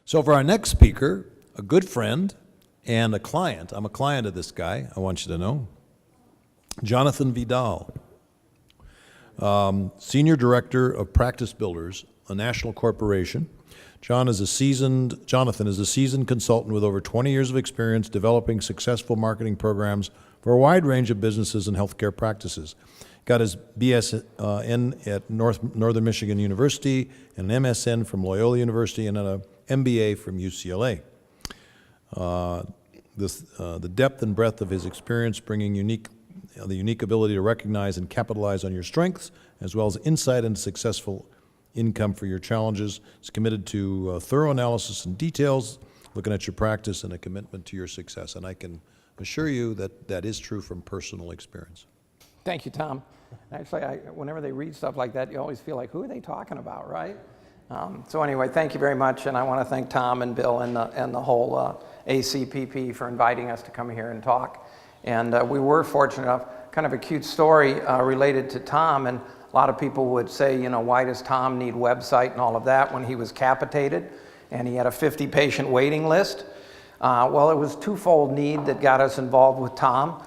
So for our next speaker, a good friend and a client, I'm a client of this guy, I want you to know, Jonathan Vidal, Senior Director of Practice Builders, a national corporation. Jonathan is a seasoned consultant with over 20 years of experience developing successful marketing programs for a wide range of businesses and healthcare practices. Got his BSN at Northern Michigan University, and an MSN from Loyola University, and an MBA from UCLA. The depth and breadth of his experience bringing the unique ability to recognize and capitalize on your strengths, as well as insight into successful income for your challenges. Is committed to thorough analysis and details, looking at your practice, and a commitment to your success. And I can assure you that that is true from personal experience. Thank you, Tom. Actually, whenever they read stuff like that, you always feel like, who are they talking about, right? So anyway, thank you very much, and I want to thank Tom and Bill and the whole ACPP for inviting us to come here and talk. And we were fortunate enough, kind of a cute story related to Tom, and a lot of people would say, you know, why does Tom need website and all of that when he was capitated and he had a 50-patient waiting list? Well, it was twofold need that got us involved with Tom.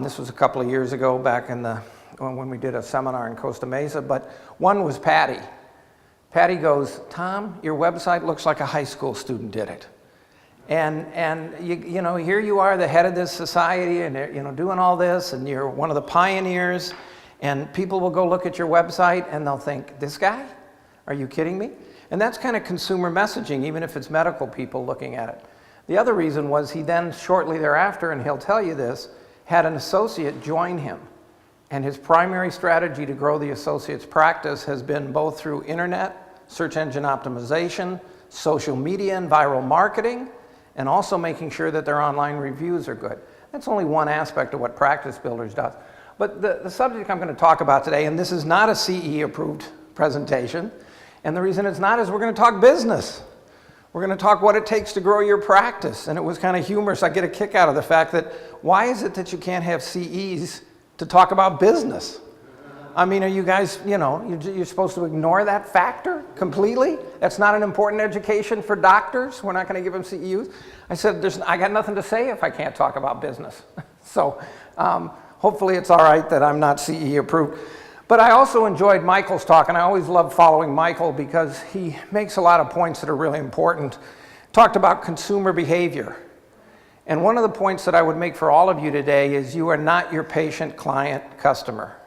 This was a couple of years ago back in when we did a seminar in Costa Mesa, but one was Patty. Patty goes, Tom, your website looks like a high school student did it. And you know, here you are, the head of this society, and you know, doing all this, and you're one of the pioneers, and people will go look at your website and they'll think, this guy? Are you kidding me? And that's kind of consumer messaging, even if it's medical people looking at it. The other reason was he then, shortly thereafter, and he'll tell you this, had an associate join him. And his primary strategy to grow the associate's practice has been both through internet, search engine optimization, social media and viral marketing, and also making sure that their online reviews are good. That's only one aspect of what Practice Builders does. But the subject I'm going to talk about today, and this is not a CE-approved presentation, and the reason it's not is we're going to talk business. We're going to talk what it takes to grow your practice. And it was kind of humorous. I get a kick out of the fact that why is it that you can't have CEs to talk about business? I mean, are you guys, you know, you're supposed to ignore that factor completely? That's not an important education for doctors? We're not going to give them CEUs? I said, I got nothing to say if I can't talk about business. So hopefully it's all right that I'm not CE approved. But I also enjoyed Michael's talk, and I always love following Michael because he makes a lot of points that are really important. Talked about consumer behavior. And one of the points that I would make for all of you today is you are not your patient, client, customer.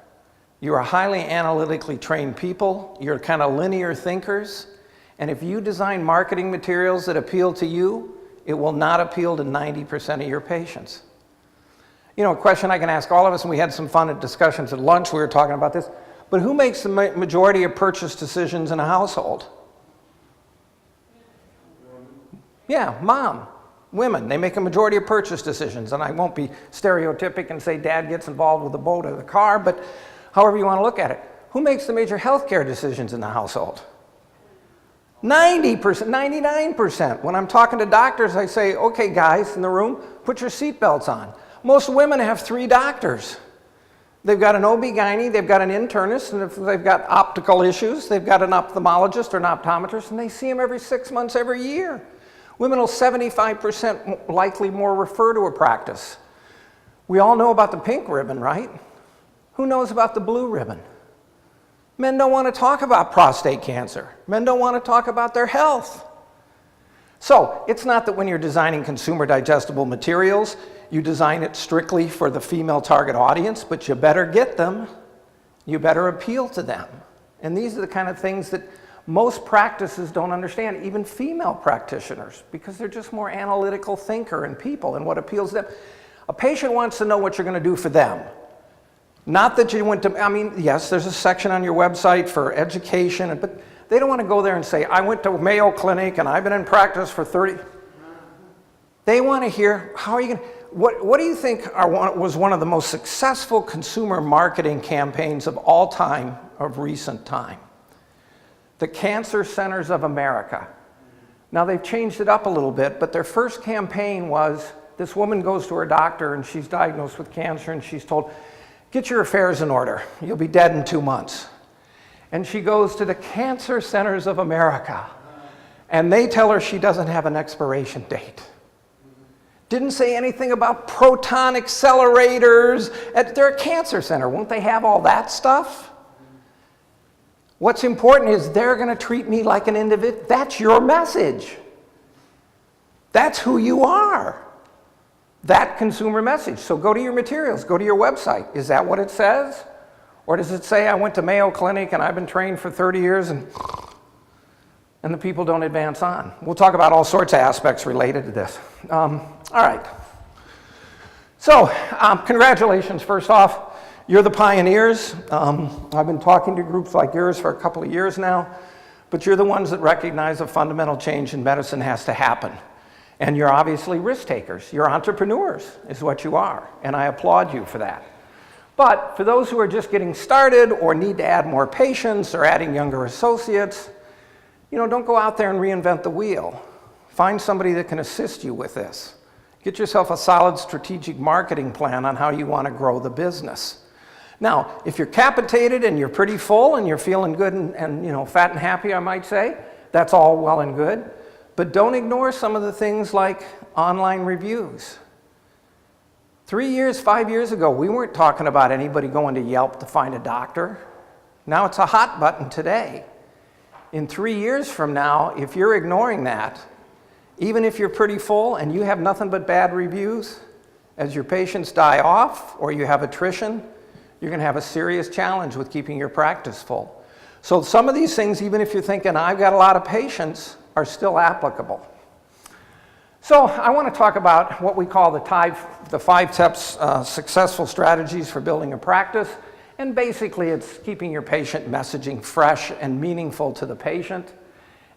You are highly analytically trained people. You're kind of linear thinkers. And if you design marketing materials that appeal to you, it will not appeal to 90% of your patients. You know, a question I can ask all of us, and we had some fun at discussions at lunch, we were talking about this, but who makes the majority of purchase decisions in a household? Yeah, mom. Women, they make a majority of purchase decisions, and I won't be stereotypic and say dad gets involved with the boat or the car, but however you want to look at it. Who makes the major healthcare decisions in the household? 90%, 99%. When I'm talking to doctors, I say, okay, guys in the room, put your seatbelts on. Most women have 3 doctors. They've got an OB-GYN, they've got an internist, and if they've got optical issues, they've got an ophthalmologist or an optometrist, and they see them every 6 months, every year. Women will 75% likely more refer to a practice. We all know about the pink ribbon, right? Who knows about the blue ribbon? Men don't want to talk about prostate cancer. Men don't want to talk about their health. So it's not that when you're designing consumer digestible materials, you design it strictly for the female target audience, but you better get them. You better appeal to them. And these are the kind of things that most practices don't understand, even female practitioners, because they're just more analytical thinker and people and what appeals to them. A patient wants to know what you're going to do for them. Not that you went to, I mean, yes, there's a section on your website for education, but they don't want to go there and say, I went to Mayo Clinic and I've been in practice for 30. They want to hear, how are you going to, what do you think was one of the most successful consumer marketing campaigns of all time, of recent time? The Cancer Centers of America. Now they've changed it up a little bit, but their first campaign was, this woman goes to her doctor and she's diagnosed with cancer and she's told, get your affairs in order, you'll be dead in 2 months. And she goes to the Cancer Centers of America. And they tell her she doesn't have an expiration date. Didn't say anything about proton accelerators. They're a cancer center. Won't they have all that stuff? What's important is they're going to treat me like an individual. That's your message. That's who you are. That consumer message. So go to your materials. Go to your website. Is that what it says? Or does it say, I went to Mayo Clinic and I've been trained for 30 years and the people don't advance on? We'll talk about all sorts of aspects related to this. All right. So congratulations, first off. You're the pioneers. I've been talking to groups like yours for a couple of years now, but you're the ones that recognize a fundamental change in medicine has to happen. And you're obviously risk takers. You're entrepreneurs is what you are, and I applaud you for that. But for those who are just getting started or need to add more patients or adding younger associates, don't go out there and reinvent the wheel. Find somebody that can assist you with this. Get yourself a solid strategic marketing plan on how you want to grow the business. Now, if you're capitated and you're pretty full and you're feeling good and fat and happy, I might say, that's all well and good. But don't ignore some of the things like online reviews. 3 years, 5 years ago, we weren't talking about anybody going to Yelp to find a doctor. Now it's a hot button today. In 3 years from now, if you're ignoring that, even if you're pretty full and you have nothing but bad reviews, as your patients die off or you have attrition, you're going to have a serious challenge with keeping your practice full. So some of these things, even if you're thinking, I've got a lot of patients, are still applicable. So I want to talk about what we call the 5 steps successful strategies for building a practice. And basically, it's keeping your patient messaging fresh and meaningful to the patient.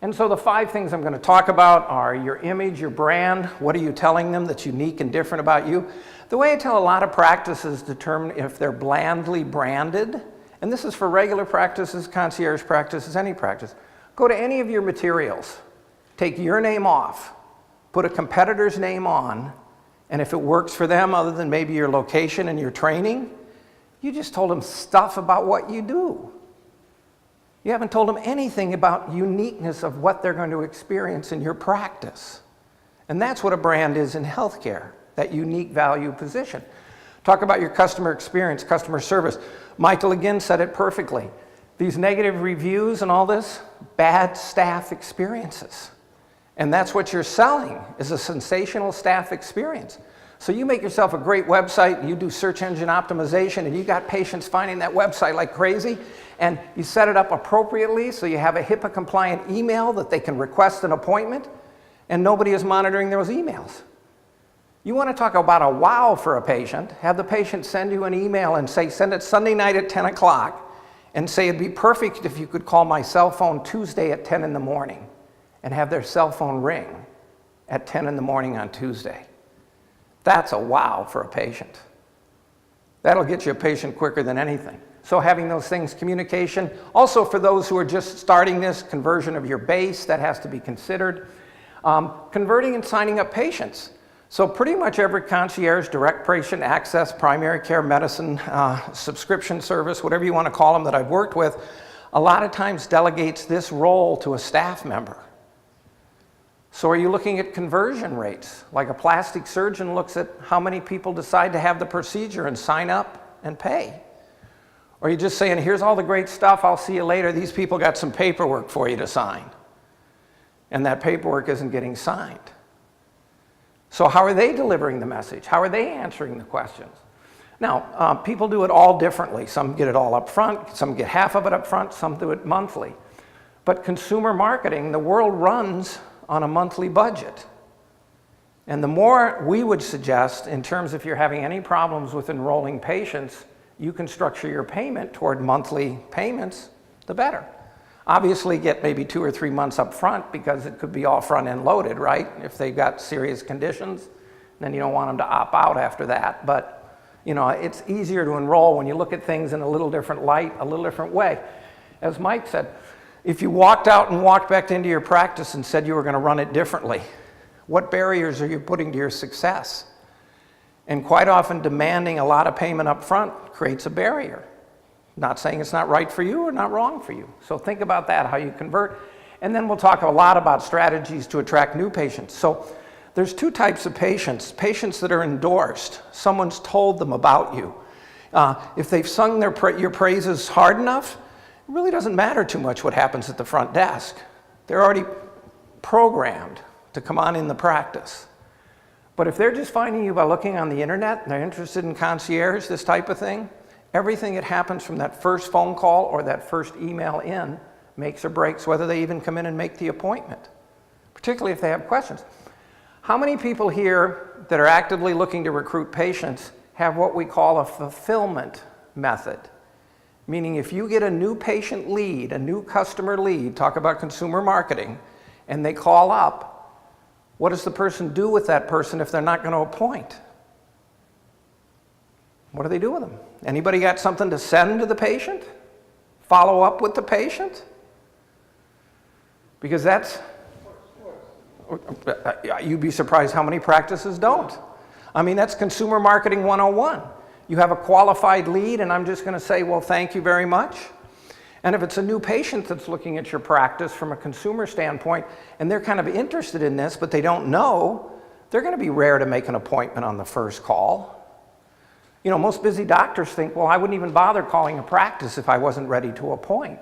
And so the 5 things I'm going to talk about are your image, your brand. What are you telling them that's unique and different about you? The way I tell a lot of practices determine if they're blandly branded, and this is for regular practices, concierge practices, any practice. Go to any of your materials. Take your name off. Put a competitor's name on. And if it works for them, other than maybe your location and your training, you just told them stuff about what you do. You haven't told them anything about uniqueness of what they're going to experience in your practice. And that's what a brand is in healthcare, that unique value position. Talk about your customer experience, customer service. Michael again said it perfectly. These negative reviews and all this, bad staff experiences. And that's what you're selling, is a sensational staff experience. So you make yourself a great website, and you do search engine optimization, and you got patients finding that website like crazy, and you set it up appropriately so you have a HIPAA-compliant email that they can request an appointment, and nobody is monitoring those emails. You want to talk about a wow for a patient, have the patient send you an email and say, send it Sunday night at 10 o'clock, and say it'd be perfect if you could call my cell phone Tuesday at 10 in the morning, and have their cell phone ring at 10 in the morning on Tuesday. That's a wow for a patient. That'll get you a patient quicker than anything. So having those things, communication. Also for those who are just starting this, conversion of your base, that has to be considered. Converting and signing up patients. So pretty much every concierge, direct patient access, primary care medicine, subscription service, whatever you want to call them that I've worked with, a lot of times delegates this role to a staff member. So are you looking at conversion rates? Like a plastic surgeon looks at how many people decide to have the procedure and sign up and pay. Or are you just saying, here's all the great stuff, I'll see you later, these people got some paperwork for you to sign. And that paperwork isn't getting signed. So how are they delivering the message? How are they answering the questions? Now, people do it all differently. Some get it all up front, some get half of it up front, some do it monthly. But consumer marketing, the world runs on a monthly budget. And the more we would suggest, in terms if you're having any problems with enrolling patients, you can structure your payment toward monthly payments, the better. Obviously get maybe 2 or 3 months up front because it could be all front end loaded, right? If they've got serious conditions, then you don't want them to opt out after that. But it's easier to enroll when you look at things in a little different light, a little different way. As Mike said, if you walked out and walked back into your practice and said you were going to run it differently, what barriers are you putting to your success? And quite often demanding a lot of payment up front creates a barrier. Not saying it's not right for you or not wrong for you. So think about that, how you convert. And then we'll talk a lot about strategies to attract new patients. So there's two types of patients. Patients that are endorsed. Someone's told them about you. If they've sung your praises hard enough, it really doesn't matter too much what happens at the front desk. They're already programmed to come on in the practice. But if they're just finding you by looking on the internet and they're interested in concierge, this type of thing, everything that happens from that first phone call or that first email in makes or breaks whether they even come in and make the appointment, particularly if they have questions. How many people here that are actively looking to recruit patients have what we call a fulfillment method? Meaning if you get a new patient lead, a new customer lead, talk about consumer marketing, and they call up, what does the person do with that person if they're not going to appoint? What do they do with them? Anybody got something to send to the patient? Follow up with the patient? Because that's, you'd be surprised how many practices don't. I mean, that's consumer marketing 101. You have a qualified lead and I'm just going to say, well, thank you very much. And if it's a new patient that's looking at your practice from a consumer standpoint and they're kind of interested in this but they don't know, they're going to be rare to make an appointment on the first call. You know, most busy doctors think, well, I wouldn't even bother calling a practice if I wasn't ready to appoint.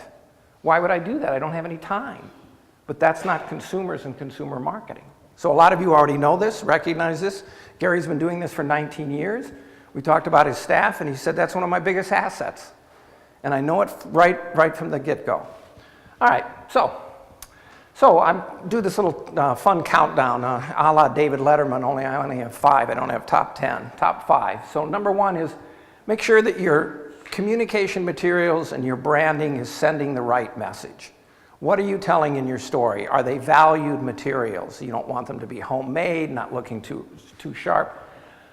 Why would I do that? I don't have any time. But that's not consumers and consumer marketing. So a lot of you already know this, recognize this. Gary's been doing this for 19 years. We talked about his staff and he said that's one of my biggest assets. And I know it right from the get-go. All right, so I do this little fun countdown, a la David Letterman, I only have 5. I don't have top 10, top 5. So number 1 is make sure that your communication materials and your branding is sending the right message. What are you telling in your story? Are they valued materials? You don't want them to be homemade, not looking too sharp.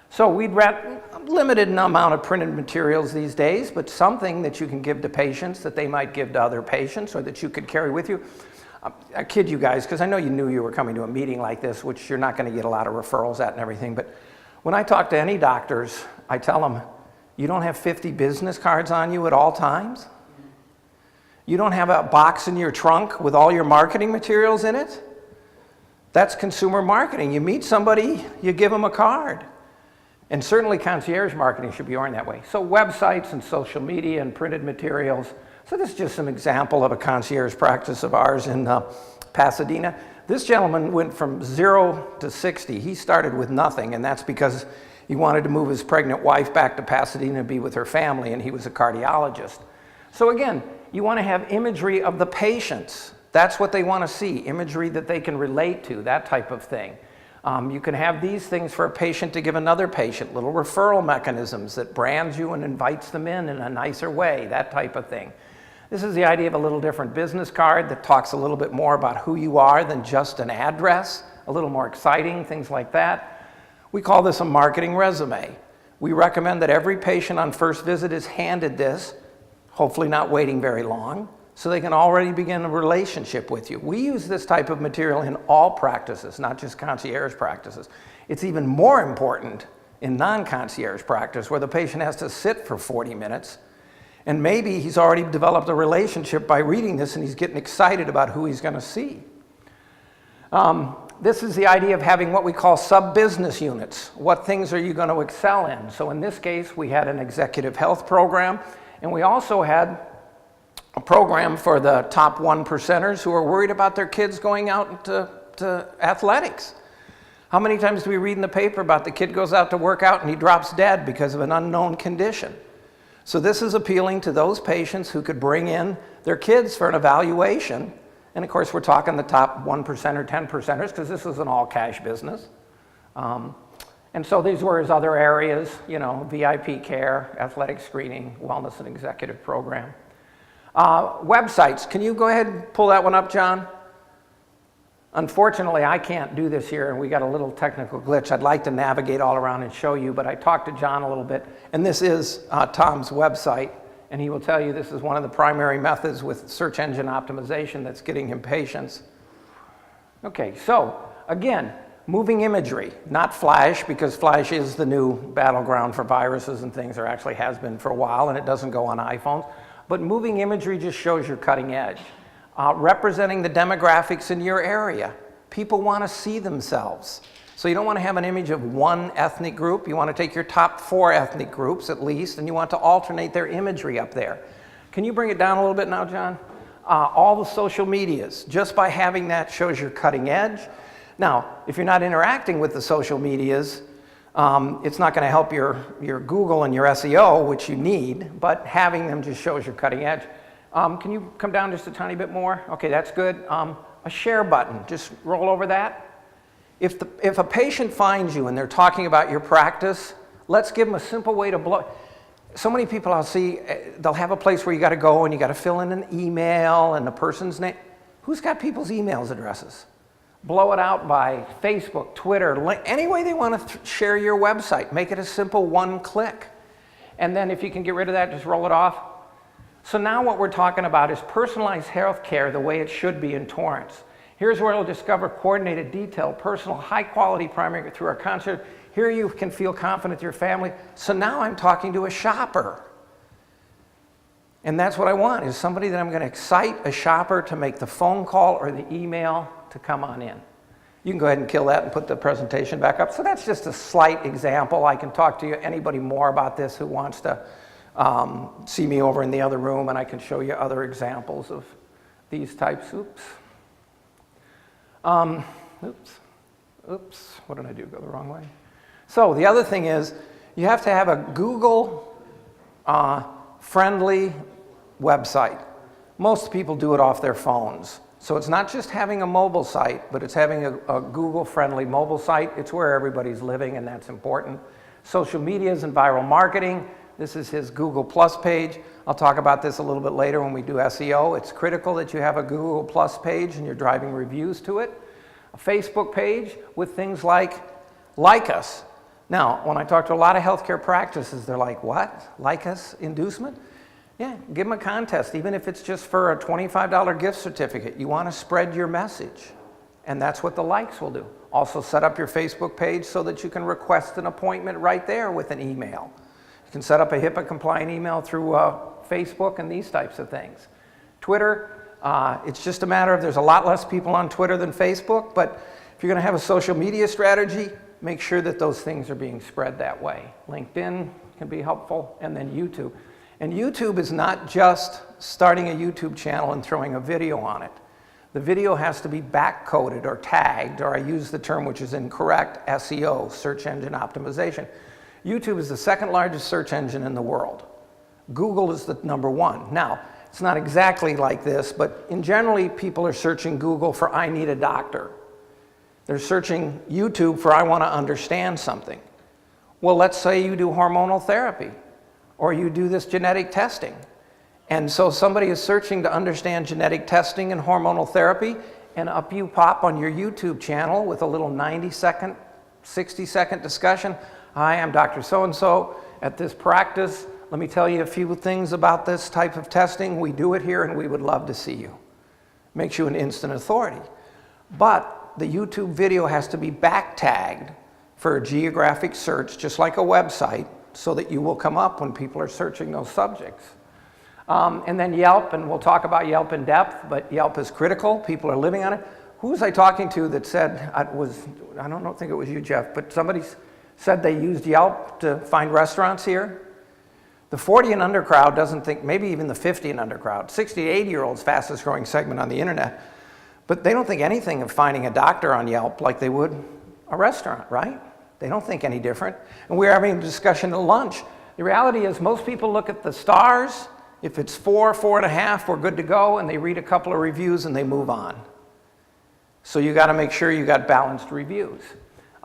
So we'd rent a limited amount of printed materials these days, but something that you can give to patients that they might give to other patients or that you could carry with you. I kid you guys, because I know you knew you were coming to a meeting like this, which you're not going to get a lot of referrals at and everything, but when I talk to any doctors, I tell them, you don't have 50 business cards on you at all times? You don't have a box in your trunk with all your marketing materials in it? That's consumer marketing. You meet somebody, you give them a card. And certainly concierge marketing should be oriented that way. So websites and social media and printed materials. So this is just an example of a concierge practice of ours in Pasadena. This gentleman went from 0 to 60. He started with nothing, and that's because he wanted to move his pregnant wife back to Pasadena and be with her family, and he was a cardiologist. So again, you want to have imagery of the patients. That's what they want to see, imagery that they can relate to, that type of thing. You can have these things for a patient to give another patient, little referral mechanisms that brands you and invites them in a nicer way, that type of thing. This is the idea of a little different business card that talks a little bit more about who you are than just an address, a little more exciting, things like that. We call this a marketing resume. We recommend that every patient on first visit is handed this, hopefully not waiting very long, so they can already begin a relationship with you. We use this type of material in all practices, not just concierge practices. It's even more important in non-concierge practice where the patient has to sit for 40 minutes and maybe he's already developed a relationship by reading this and he's getting excited about who he's going to see. This is the idea of having what we call sub-business units. What things are you going to excel in? So in this case, we had an executive health program and we also had a program for the top 1%ers who are worried about their kids going out to athletics. How many times do we read in the paper about the kid goes out to work out and he drops dead because of an unknown condition? So this is appealing to those patients who could bring in their kids for an evaluation. And of course, we're talking the top 1% or 10%ers because this is an all-cash business. And so these were his other areas, you know, VIP care, athletic screening, wellness and executive program. Websites, can you go ahead and pull that one up, John? Unfortunately, I can't do this here, and we got a little technical glitch. I'd like to navigate all around and show you, but I talked to John a little bit, and this is Tom's website, and he will tell you this is one of the primary methods with search engine optimization that's getting him patients. Okay, so again, moving imagery, not Flash, because Flash is the new battleground for viruses and things, or actually has been for a while, and it doesn't go on iPhones. But moving imagery just shows you're cutting edge. representing the demographics in your area. People want to see themselves. So you don't want to have an image of one ethnic group. You want to take your top 4 ethnic groups at least, and you want to alternate their imagery up there. Can you bring it down a little bit now, John? All the social medias, just by having that shows you're cutting edge. Now, if you're not interacting with the social medias, it's not going to help your Google and your SEO, which you need, but having them just shows you're cutting edge. Can you come down just a tiny bit more? Okay, that's good. A share button, just roll over that. If a patient finds you and they're talking about your practice, let's give them a simple way to blow. So many people I'll see, they'll have a place where you got to go and you got to fill in an email and the person's name. Who's got people's emails addresses? Blow it out by Facebook, Twitter, any way they want to share your website. Make it a simple one click. And then if you can get rid of that, just roll it off. So now what we're talking about is personalized health care the way it should be in Torrance. Here's where you'll discover coordinated, detailed, personal, high-quality primary care through our concert. Here you can feel confident with your family. So now I'm talking to a shopper. And that's what I want, is somebody that I'm going to excite a shopper to make the phone call or the email to come on in. You can go ahead and kill that and put the presentation back up. So that's just a slight example. I can talk to you, anybody more about this who wants to see me over in the other room, and I can show you other examples of these types. Oops, what did I do? Go the wrong way? So the other thing is, you have to have a Google friendly website. Most people do it off their phones. So it's not just having a mobile site, but it's having a Google friendly mobile site. It's where everybody's living, and that's important. Social medias and viral marketing. This is his Google Plus page. I'll talk about this a little bit later when we do SEO. It's critical that you have a Google Plus page and you're driving reviews to it. A Facebook page with things like us. Now, when I talk to a lot of healthcare practices, they're like, what? Like us inducement? Yeah, give them a contest, even if it's just for a $25 gift certificate. You want to spread your message, and that's what the likes will do. Also set up your Facebook page so that you can request an appointment right there with an email. You can set up a HIPAA-compliant email through Facebook and these types of things. Twitter, it's just a matter of there's a lot less people on Twitter than Facebook, but if you're going to have a social media strategy, make sure that those things are being spread that way. LinkedIn can be helpful, and then YouTube. And YouTube is not just starting a YouTube channel and throwing a video on it. The video has to be back-coded or tagged, or I use the term which is incorrect, SEO, search engine optimization. YouTube is the second largest search engine in the world. Google is the #1. Now, it's not exactly like this, but in generally people are searching Google for I need a doctor. They're searching YouTube for I want to understand something. Well, let's say you do hormonal therapy or you do this genetic testing. And so somebody is searching to understand genetic testing and hormonal therapy, and up you pop on your YouTube channel with a little 90-second, 60-second discussion. Hi, I'm Dr. So-and-so at this practice. Let me tell you a few things about this type of testing. We do it here and we would love to see you. Makes you an instant authority. But the YouTube video has to be back tagged for a geographic search, just like a website, so that you will come up when people are searching those subjects. And then Yelp, and we'll talk about Yelp in depth, but Yelp is critical. People are living on it. Who was I talking to that said, I don't think it was you, Jeff, but somebody said they used Yelp to find restaurants here? The 40 and under crowd doesn't think, maybe even the 50 and under crowd, 60 to 80-year-olds, fastest growing segment on the internet, but they don't think anything of finding a doctor on Yelp like they would a restaurant, right? They don't think any different. And we're having a discussion at lunch. The reality is most people look at the stars. If it's 4, 4.5, we're good to go, and they read a couple of reviews and they move on. So you got to make sure you got balanced reviews.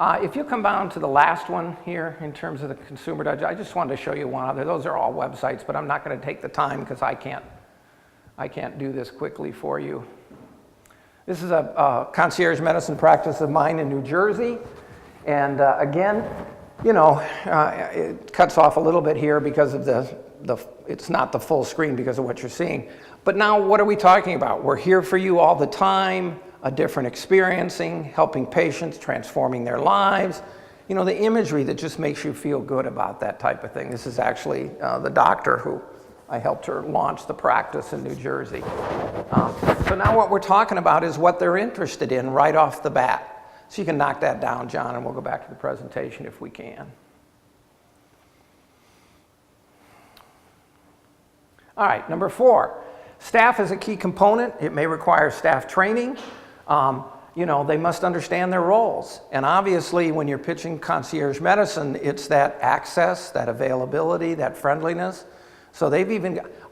If you come down to the last one here in terms of the consumer digest, I just wanted to show you one other. Those are all websites, but I'm not going to take the time because I can't do this quickly for you. This is a concierge medicine practice of mine in New Jersey. And again, you know, it cuts off a little bit here because of it's not the full screen because of what you're seeing. But now what are we talking about? We're here for you all the time, a different experiencing, helping patients, transforming their lives. You know, the imagery that just makes you feel good about that type of thing. This is actually the doctor who I helped her launch the practice in New Jersey. So now what we're talking about is what they're interested in right off the bat. So you can knock that down, John, and we'll go back to the presentation if we can. All right, number 4, staff is a key component. It may require staff training. You know, they must understand their roles. And obviously, when you're pitching concierge medicine, it's that access, that availability, that friendliness. So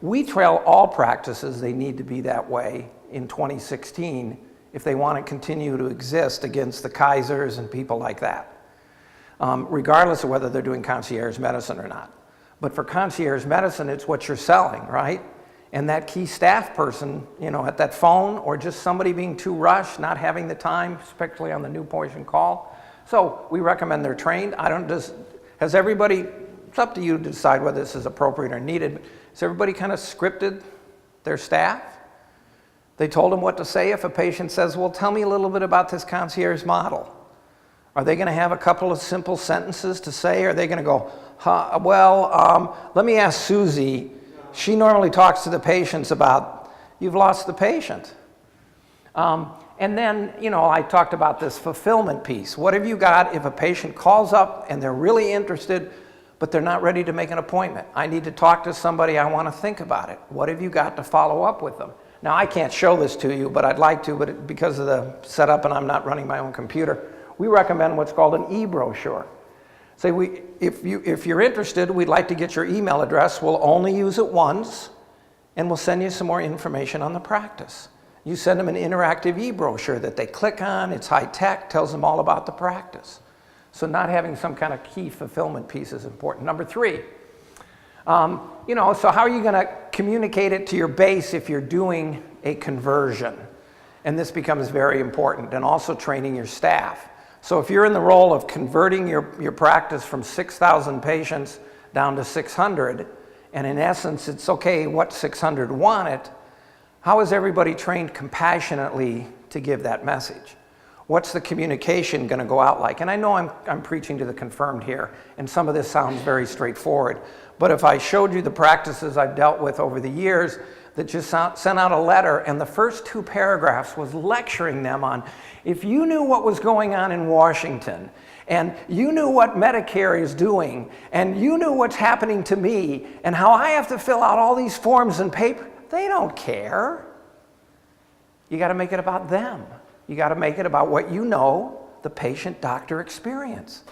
we tell all practices they need to be that way in 2016 if they want to continue to exist against the Kaisers and people like that, regardless of whether they're doing concierge medicine or not. But for concierge medicine, it's what you're selling, right? And that key staff person, you know, at that phone, or just somebody being too rushed, not having the time, especially on the new patient call. So we recommend they're trained. Has everybody, it's up to you to decide whether this is appropriate or needed. Has everybody kind of scripted their staff? They told them what to say if a patient says, well, tell me a little bit about this concierge model. Are they going to have a couple of simple sentences to say? Or are they going to go, let me ask Susie. She normally talks to the patients about, you've lost the patient. And then, you know, I talked about this fulfillment piece. What have you got if a patient calls up and they're really interested, but they're not ready to make an appointment? I need to talk to somebody, I want to think about it. What have you got to follow up with them? Now, I can't show this to you, but I'd like to, but because of the setup and I'm not running my own computer, we recommend what's called an e-brochure. Say, if you're interested, we'd like to get your email address. We'll only use it once, and we'll send you some more information on the practice. You send them an interactive e-brochure that they click on. It's high-tech, tells them all about the practice. So not having some kind of key fulfillment piece is important. Number 3, you know, so how are you going to communicate it to your base if you're doing a conversion? And this becomes very important, and also training your staff. So if you're in the role of converting your practice from 6,000 patients down to 600, and in essence, it's okay what 600 want it, how is everybody trained compassionately to give that message? What's the communication going to go out like? And I know I'm preaching to the confirmed here, and some of this sounds very straightforward, but if I showed you the practices I've dealt with over the years that just sent out a letter, and the first 2 paragraphs was lecturing them on, if you knew what was going on in Washington, and you knew what Medicare is doing, and you knew what's happening to me, and how I have to fill out all these forms and paper, they don't care. You got to make it about them. You got to make it about what you know, the patient-doctor experience.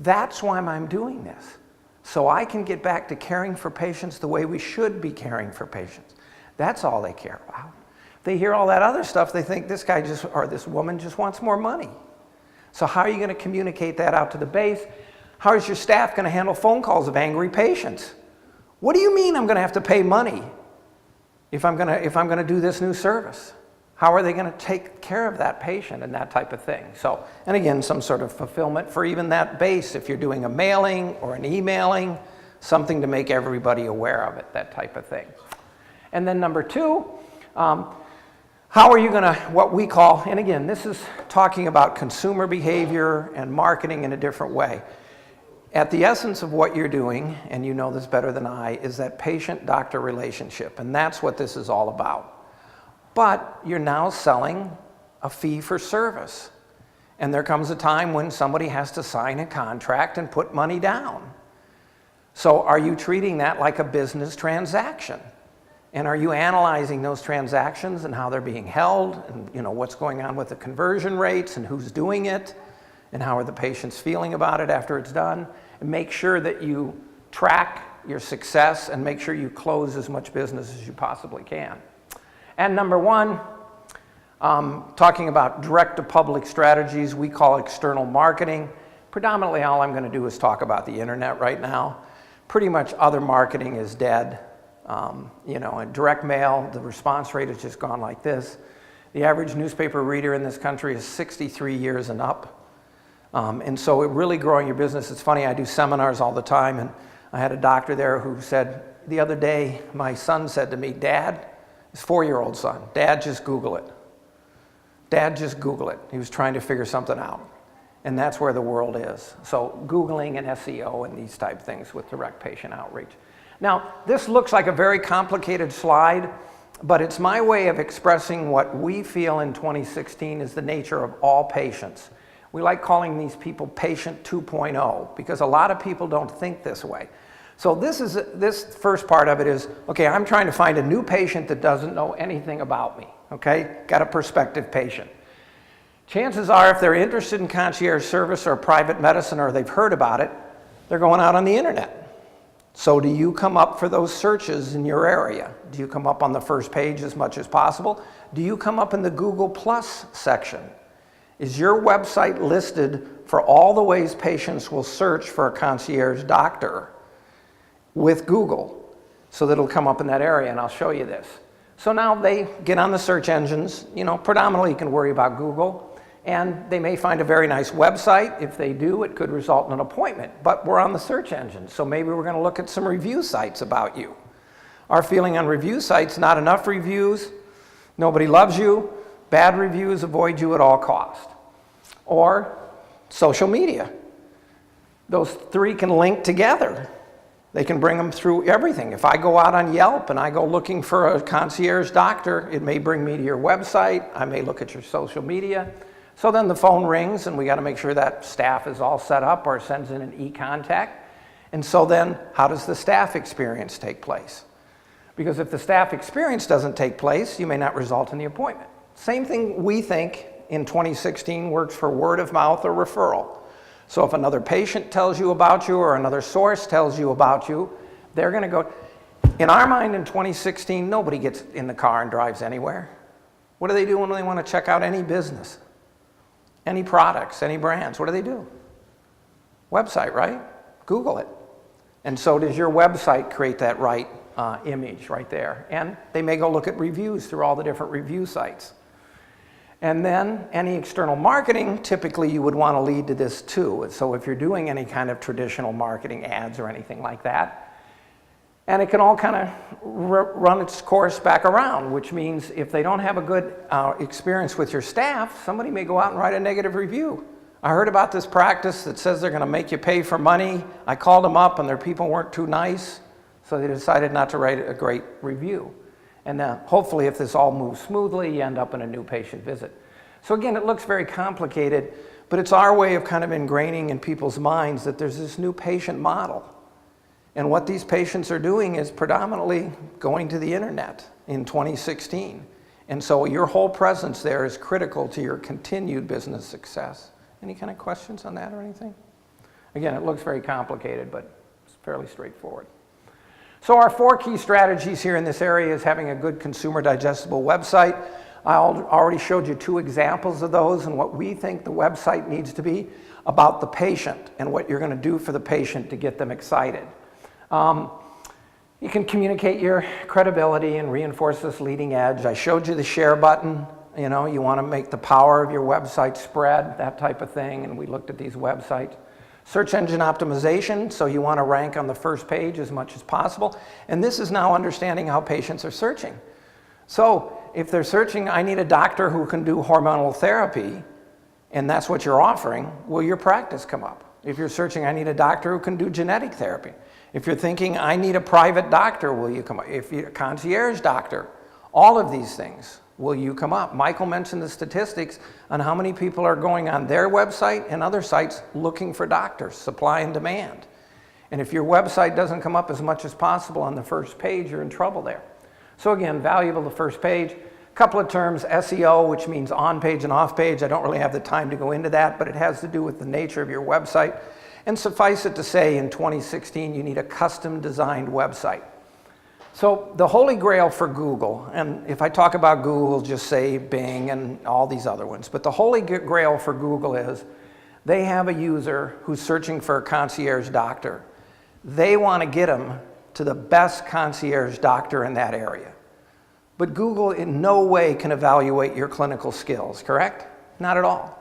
That's why I'm doing this. So I can get back to caring for patients the way we should be caring for patients. That's all they care about. They hear all that other stuff, they think this guy or this woman just wants more money. So how are you going to communicate that out to the base? How is your staff going to handle phone calls of angry patients? What do you mean I'm going to have to pay money if I'm going to do this new service? How are they going to take care of that patient and that type of thing? So, and again, some sort of fulfillment for even that base, if you're doing a mailing or an emailing, something to make everybody aware of it, that type of thing. And then number 2, how are you going to, what we call, and again, this is talking about consumer behavior and marketing in a different way. At the essence of what you're doing, and you know this better than I, is that patient-doctor relationship, and that's what this is all about. But you're now selling a fee for service. And there comes a time when somebody has to sign a contract and put money down. So are you treating that like a business transaction? And are you analyzing those transactions and how they're being held, and you know what's going on with the conversion rates and who's doing it, and how are the patients feeling about it after it's done? And make sure that you track your success and make sure you close as much business as you possibly can. And number 1, talking about direct-to-public strategies, we call external marketing. Predominantly all I'm going to do is talk about the internet right now. Pretty much other marketing is dead. You know, in direct mail, the response rate has just gone like this. The average newspaper reader in this country is 63 years and up. And so it really growing your business. It's funny, I do seminars all the time, and I had a doctor there who said, the other day, my son said to me, Dad, his 4-year-old son, Dad, just Google it. Dad, just Google it. He was trying to figure something out. And that's where the world is. So Googling and SEO and these type things with direct patient outreach. Now, this looks like a very complicated slide, but it's my way of expressing what we feel in 2016 is the nature of all patients. We like calling these people patient 2.0 because a lot of people don't think this way. So this first part of it is, okay, I'm trying to find a new patient that doesn't know anything about me, okay? Got a prospective patient. Chances are if they're interested in concierge service or private medicine or they've heard about it, they're going out on the internet. So do you come up for those searches in your area? Do you come up on the first page as much as possible? Do you come up in the Google Plus section? Is your website listed for all the ways patients will search for a concierge doctor with Google so that it'll come up in that area, and I'll show you this. So now they get on the search engines, you know, predominantly you can worry about Google, and they may find a very nice website. If they do, it could result in an appointment, but we're on the search engine, so maybe we're gonna look at some review sites about you. Our feeling on review sites, not enough reviews, nobody loves you, bad reviews avoid you at all costs. Or social media. Those three can link together. They can bring them through everything. If I go out on Yelp and I go looking for a concierge doctor, it may bring me to your website. I may look at your social media. So then the phone rings and we got to make sure that staff is all set up or sends in an e-contact. And so then how does the staff experience take place? Because if the staff experience doesn't take place, you may not result in the appointment. Same thing we think in 2016 works for word of mouth or referral. So if another patient tells you about you or another source tells you about you, they're going to go. In our mind in 2016, nobody gets in the car and drives anywhere. What do they do when they want to check out any business, any products, any brands? What do? Website, right? Google it. And so does your website create that right image right there. And they may go look at reviews through all the different review sites. And then any external marketing, typically you would want to lead to this too. So if you're doing any kind of traditional marketing ads or anything like that, and it can all kind of run its course back around, which means if they don't have a good experience with your staff, somebody may go out and write a negative review. I heard about this practice that says they're going to make you pay for money. I called them up and their people weren't too nice, so they decided not to write a great review. And hopefully if this all moves smoothly, you end up in a new patient visit. So again, it looks very complicated, but it's our way of kind of ingraining in people's minds that there's this new patient model. And what these patients are doing is predominantly going to the internet in 2016. And so your whole presence there is critical to your continued business success. Any kind of questions on that or anything? Again, it looks very complicated, but it's fairly straightforward. So our 4 key strategies here in this area is having a good consumer digestible website. I already showed you 2 examples of those and what we think the website needs to be about the patient and what you're going to do for the patient to get them excited. You can communicate your credibility and reinforce this leading edge. I showed you the share button. You know, you want to make the power of your website spread, that type of thing, and we looked at these websites. Search engine optimization, so you want to rank on the first page as much as possible. And this is now understanding how patients are searching. So if they're searching, I need a doctor who can do hormonal therapy, and that's what you're offering, will your practice come up? If you're searching, I need a doctor who can do genetic therapy. If you're thinking, I need a private doctor, will you come up? If you're a concierge doctor, all of these things, will you come up? Michael mentioned the statistics on how many people are going on their website and other sites looking for doctors, supply and demand. And if your website doesn't come up as much as possible on the first page, you're in trouble there. So again, valuable the first page. A couple of terms, SEO, which means on page and off page. I don't really have the time to go into that, but it has to do with the nature of your website. And suffice it to say, in 2016, you need a custom designed website. So the holy grail for Google, and if I talk about Google, just say Bing and all these other ones, but the holy grail for Google is they have a user who's searching for a concierge doctor. They want to get them to the best concierge doctor in that area. But Google in no way can evaluate your clinical skills, correct? Not at all.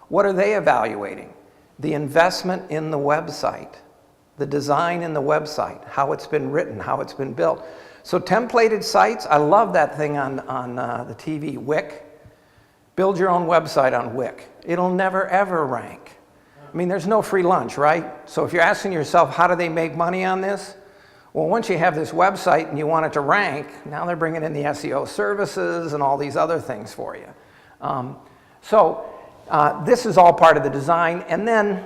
What are they evaluating? The investment in the website, the design in the website, how it's been written, how it's been built. So templated sites, I love that thing on the TV, Wix. Build your own website on Wix. It'll never ever rank. I mean, there's no free lunch, right? So if you're asking yourself, how do they make money on this? Well, once you have this website and you want it to rank, now they're bringing in the SEO services and all these other things for you. This is all part of the design. And then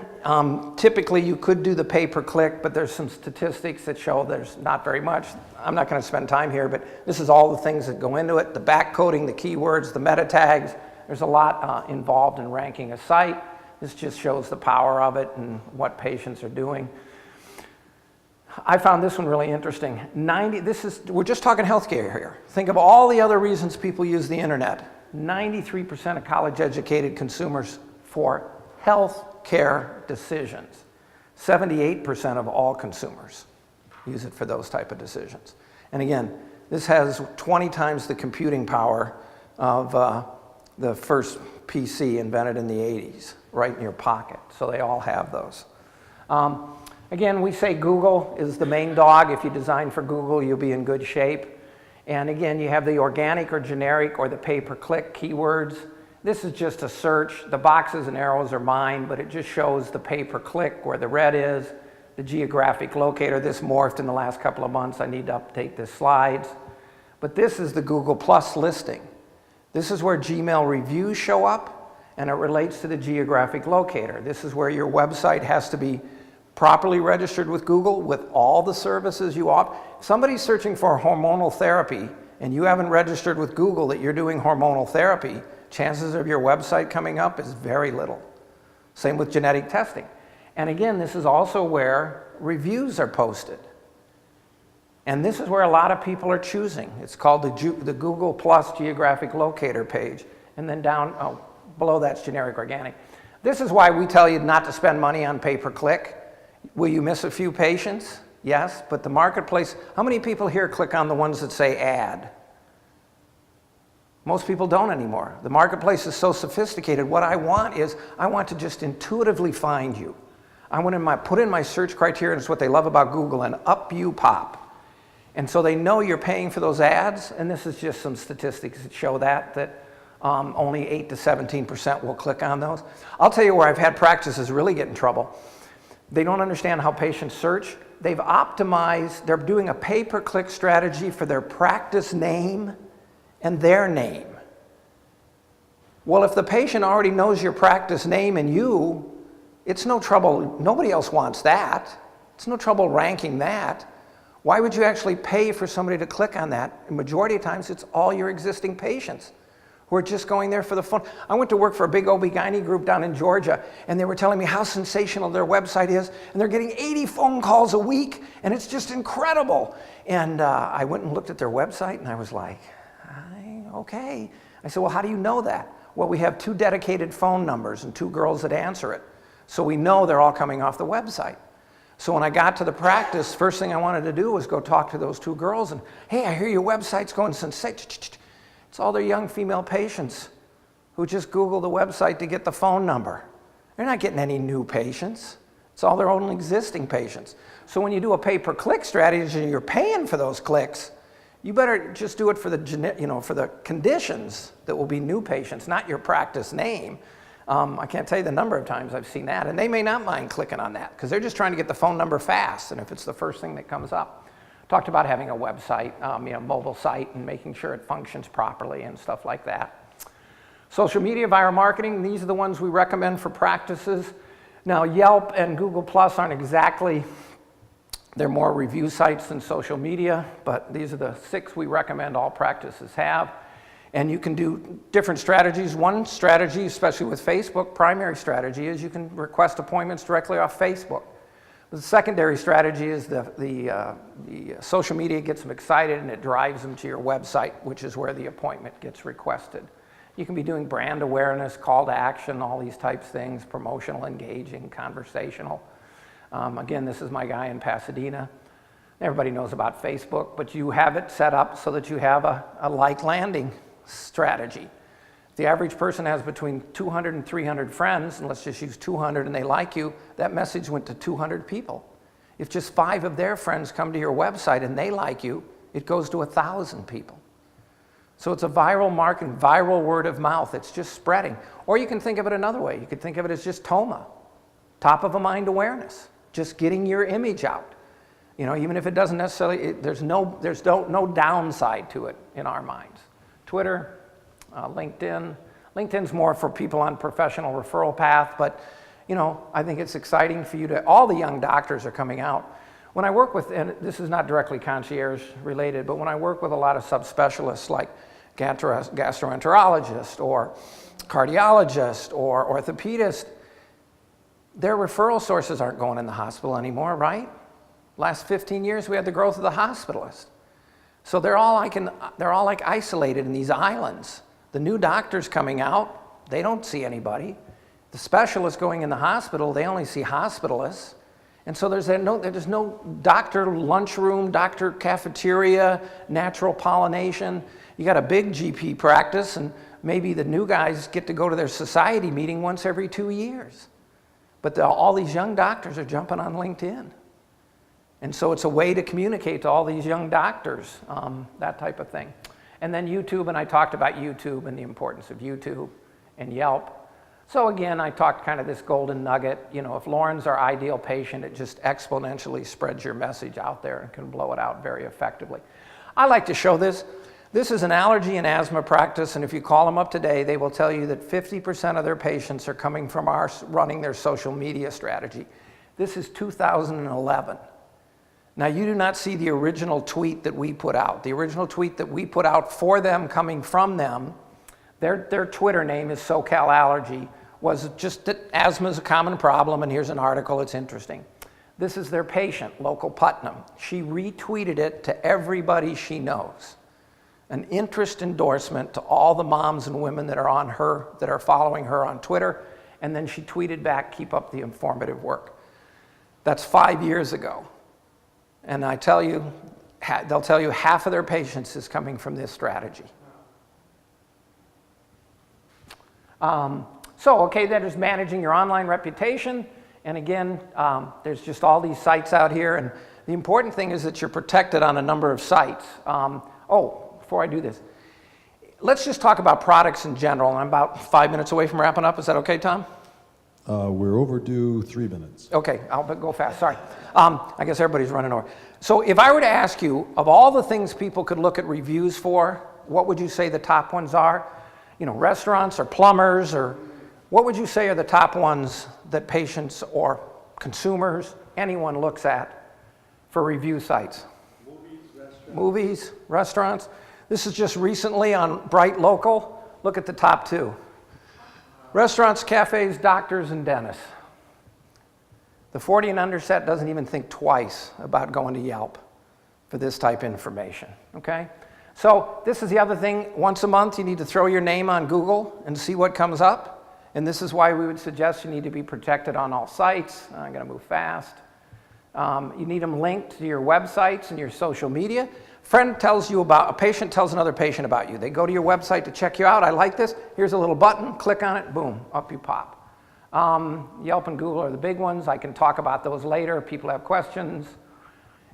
typically you could do the pay-per-click, but there's some statistics that show there's not very much. I'm not going to spend time here, but this is all the things that go into it, the backcoding, the keywords, the meta tags. There's a lot involved in ranking a site. This just shows the power of it and what patients are doing. I found this one really interesting. We're just talking healthcare here. Think of all the other reasons people use the internet. 93% of college-educated consumers for health care decisions. 78% of all consumers use it for those type of decisions. And again, this has 20 times the computing power of the first PC invented in the 80s, right in your pocket. So they all have those. Again, we say Google is the main dog. If you design for Google, you'll be in good shape. And again, you have the organic or generic or the pay-per-click keywords. This is just a search. The boxes and arrows are mine, but it just shows the pay-per-click where the red is, the geographic locator. This morphed in the last couple of months. I need to update the slides. But this is the Google Plus listing. This is where Gmail reviews show up, and it relates to the geographic locator. This is where your website has to be properly registered with Google with all the services you offer. If somebody's searching for hormonal therapy and you haven't registered with Google that you're doing hormonal therapy, chances of your website coming up is very little. Same with genetic testing. And again, this is also where reviews are posted. And this is where a lot of people are choosing. It's called the Google Plus Geographic Locator page. And then down below that's generic organic. This is why we tell you not to spend money on pay-per-click. Will you miss a few patients? Yes, but the marketplace, how many people here click on the ones that say ad? Most people don't anymore. The marketplace is so sophisticated. What I want is, I want to just intuitively find you. I want to put in my search criteria, and it's what they love about Google, and up you pop. And so they know you're paying for those ads, and this is just some statistics that show that only 8 to 17% will click on those. I'll tell you where I've had practices really get in trouble. They don't understand how patients search. They've optimized, they're doing a pay-per-click strategy for their practice name and their name. Well, if the patient already knows your practice name and you, it's no trouble, nobody else wants that. It's no trouble ranking that. Why would you actually pay for somebody to click on that? The majority of times it's all your existing patients who are just going there for the fun. I went to work for a big OB-GYN group down in Georgia, and they were telling me how sensational their website is, and they're getting 80 phone calls a week, and it's just incredible. And I went and looked at their website, and I was like, okay. I said, well, how do you know that? Well, we have 2 dedicated phone numbers and 2 girls that answer it. So we know they're all coming off the website. So when I got to the practice, first thing I wanted to do was go talk to those 2 girls, and hey, I hear your website's going sensational. It's all their young female patients who just Google the website to get the phone number. They're not getting any new patients. It's all their own existing patients. So when you do a pay-per-click strategy and you're paying for those clicks, you better just do it for the conditions that will be new patients, not your practice name. I can't tell you the number of times I've seen that, and they may not mind clicking on that because they're just trying to get the phone number fast, and if it's the first thing that comes up. Talked about having a website, mobile site, and making sure it functions properly and stuff like that. Social media, viral marketing, these are the ones we recommend for practices. Now, Yelp and Google Plus aren't exactly, they're more review sites than social media, but these are the 6 we recommend all practices have. And you can do different strategies. One strategy, especially with Facebook, primary strategy, is you can request appointments directly off Facebook. The secondary strategy is the social media gets them excited and it drives them to your website, which is where the appointment gets requested. You can be doing brand awareness, call to action, all these types of things, promotional, engaging, conversational. Again, this is my guy in Pasadena. Everybody knows about Facebook, but you have it set up so that you have a like landing strategy. The average person has between 200 and 300 friends, and let's just use 200 and they like you, that message went to 200 people. If just 5 of their friends come to your website and they like you, it goes to 1,000 people. So it's a viral marketing, viral word of mouth. It's just spreading. Or you can think of it another way. You could think of it as just TOMA, top of a mind awareness, just getting your image out. You know, even if it doesn't necessarily, there's no downside to it in our minds. Twitter, LinkedIn. LinkedIn's more for people on professional referral path, but you know, I think it's exciting for you to, all the young doctors are coming out. When I work with, and this is not directly concierge related, but when I work with a lot of subspecialists like gastroenterologist or cardiologist or orthopedist, their referral sources aren't going in the hospital anymore, right? Last 15 years we had the growth of the hospitalist. So they're all like isolated in these islands. The new doctors coming out, they don't see anybody. The specialists going in the hospital, they only see hospitalists. And so there's no doctor lunchroom, doctor cafeteria, natural pollination. You got a big GP practice, and maybe the new guys get to go to their society meeting once every 2 years. But all these young doctors are jumping on LinkedIn. And so it's a way to communicate to all these young doctors, that type of thing. And then YouTube, and I talked about YouTube and the importance of YouTube and Yelp. So again, I talked kind of this golden nugget. You know, if Lauren's our ideal patient, it just exponentially spreads your message out there and can blow it out very effectively. I like to show this. This is an allergy and asthma practice, and if you call them up today, they will tell you that 50% of their patients are coming from our running their social media strategy. This is 2011. Now, you do not see the original tweet that we put out. The original tweet that we put out for them, coming from them, their Twitter name is SoCal Allergy, was just that asthma is a common problem, and here's an article, it's interesting. This is their patient, local Putnam. She retweeted it to everybody she knows. An interest endorsement to all the moms and women that are following her on Twitter, and then she tweeted back, keep up the informative work. That's 5 years ago. And I tell you, they'll tell you half of their patients is coming from this strategy. Okay, that is managing your online reputation. And again, there's just all these sites out here. And the important thing is that you're protected on a number of sites. Before I do this, let's just talk about products in general. I'm about 5 minutes away from wrapping up. Is that okay, Tom? We're overdue 3 minutes. Okay, I'll go fast, sorry. I guess everybody's running over. So if I were to ask you, of all the things people could look at reviews for, what would you say the top ones are? You know, restaurants or plumbers, or what would you say are the top ones that patients or consumers, anyone looks at for review sites? Movies, restaurants. This is just recently on Bright Local. Look at the top two. Restaurants, cafes, doctors, and dentists. The 40 and under set doesn't even think twice about going to Yelp for this type of information, okay? So this is the other thing. Once a month, you need to throw your name on Google and see what comes up. And this is why we would suggest you need to be protected on all sites. I'm going to move fast. You need them linked to your websites and your social media. A patient tells another patient about you. They go to your website to check you out. I like this. Here's a little button. Click on it. Boom. Up you pop. Yelp and Google are the big ones. I can talk about those later. People have questions.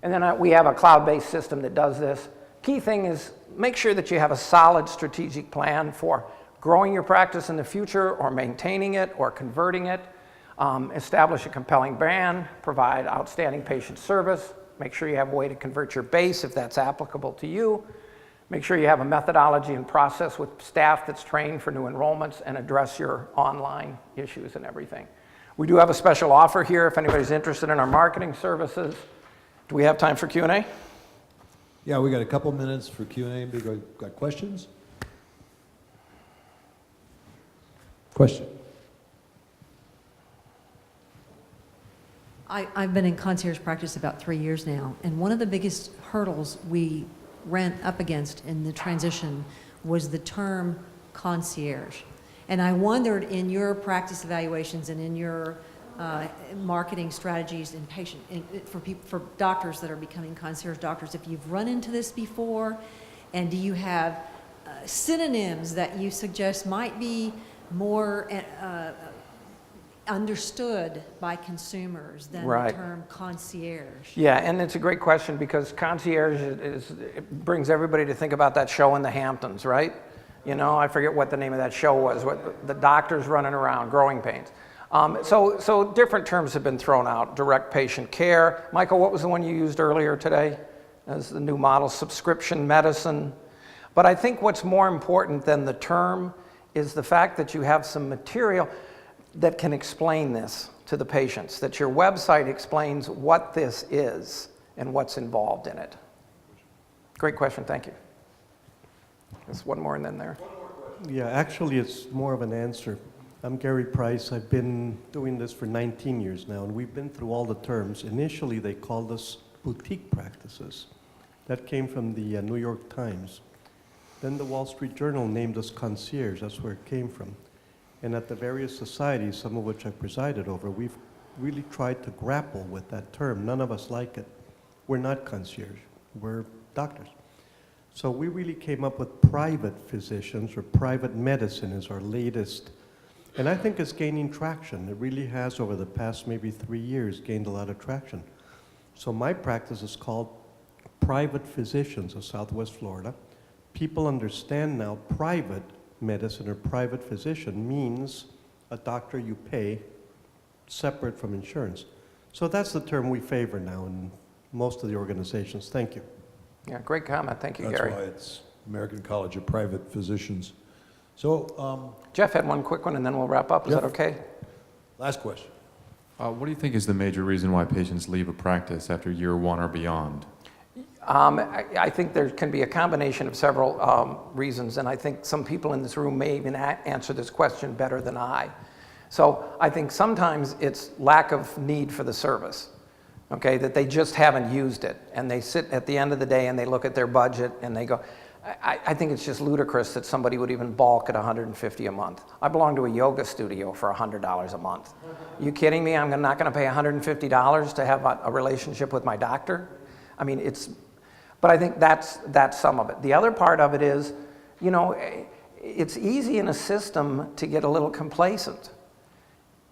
And then we have a cloud-based system that does this. Key thing is make sure that you have a solid strategic plan for growing your practice in the future or maintaining it or converting it. Establish a compelling brand. Provide outstanding patient service. Make sure you have a way to convert your base if that's applicable to you. Make sure you have a methodology and process with staff that's trained for new enrollments and address your online issues and everything. We do have a special offer here if anybody's interested in our marketing services. Do we have time for Q&A? Yeah, we got a couple minutes for Q&A. Got questions? Question. I've been in concierge practice about 3 years now, and one of the biggest hurdles we ran up against in the transition was the term concierge. And I wondered, in your practice evaluations and in your marketing strategies and for doctors that are becoming concierge doctors, if you've run into this before, and do you have synonyms that you suggest might be more understood by consumers than the term concierge? Yeah, and it's a great question because concierge it brings everybody to think about that show in the Hamptons, right? You know, I forget what the name of that show was, what the doctors running around, Growing Pains. So different terms have been thrown out. Direct patient care. Michael, what was the one you used earlier today as the new model? Subscription medicine. But I think what's more important than the term is the fact that you have some material that can explain this to the patients, that your website explains what this is and what's involved in it. Great question, thank you. There's one more and then there. Yeah, actually, it's more of an answer. I'm Gary Price. I've been doing this for 19 years now, and we've been through all the terms. Initially, they called us boutique practices. That came from the New York Times. Then the Wall Street Journal named us concierge. That's where it came from. And at the various societies, some of which I presided over, we've really tried to grapple with that term. None of us like it. We're not concierge. We're doctors. So we really came up with private physicians, or private medicine is our latest. And I think it's gaining traction. It really has, over the past maybe 3 years, gained a lot of traction. So my practice is called Private Physicians of Southwest Florida. People understand now private medicine or private physician means a doctor you pay separate from insurance. So that's the term we favor now in most of the organizations. Thank you. Yeah, great comment, thank you, That's Gary. why it's American College of Private Physicians. So, Jeff had one quick one and then we'll wrap up, is Jeff. that okay? last question. What do you think is the major reason why patients leave a practice after year one or beyond? I think there can be a combination of several reasons, and I think some people in this room may even answer this question better than I. So I think sometimes it's lack of need for the service, okay, that they just haven't used it, and they sit at the end of the day and they look at their budget and they go, I think it's just ludicrous that somebody would even balk at $150 a month. I belong to a yoga studio for $100 a month. You kidding me? I'm not going to pay $150 to have a relationship with my doctor? I mean, but I think that's some of it. The other part of it is, you know, it's easy in a system to get a little complacent.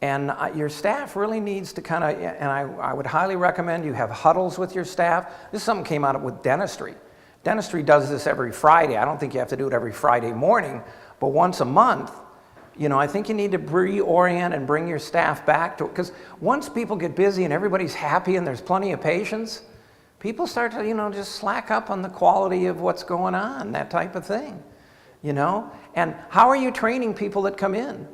And your staff really needs to kind of, and I would highly recommend you have huddles with your staff. This is something came out with dentistry. Dentistry does this every Friday. I don't think you have to do it every Friday morning, but once a month, you know, I think you need to reorient and bring your staff back to it. Because once people get busy and everybody's happy and there's plenty of patients, people start to, you know, just slack up on the quality of what's going on, that type of thing, you know? And how are you training people that come in?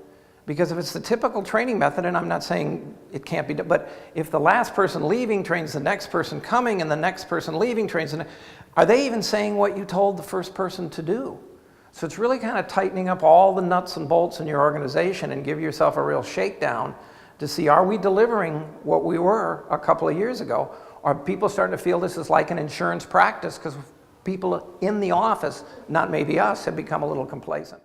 Because if it's the typical training method, and I'm not saying it can't be done, but if the last person leaving trains the next person coming and the next person leaving trains the next, are they even saying what you told the first person to do? So it's really kind of tightening up all the nuts and bolts in your organization and give yourself a real shakedown to see, are we delivering what we were a couple of years ago? Are people starting to feel this is like an insurance practice because people in the office, not maybe us, have become a little complacent?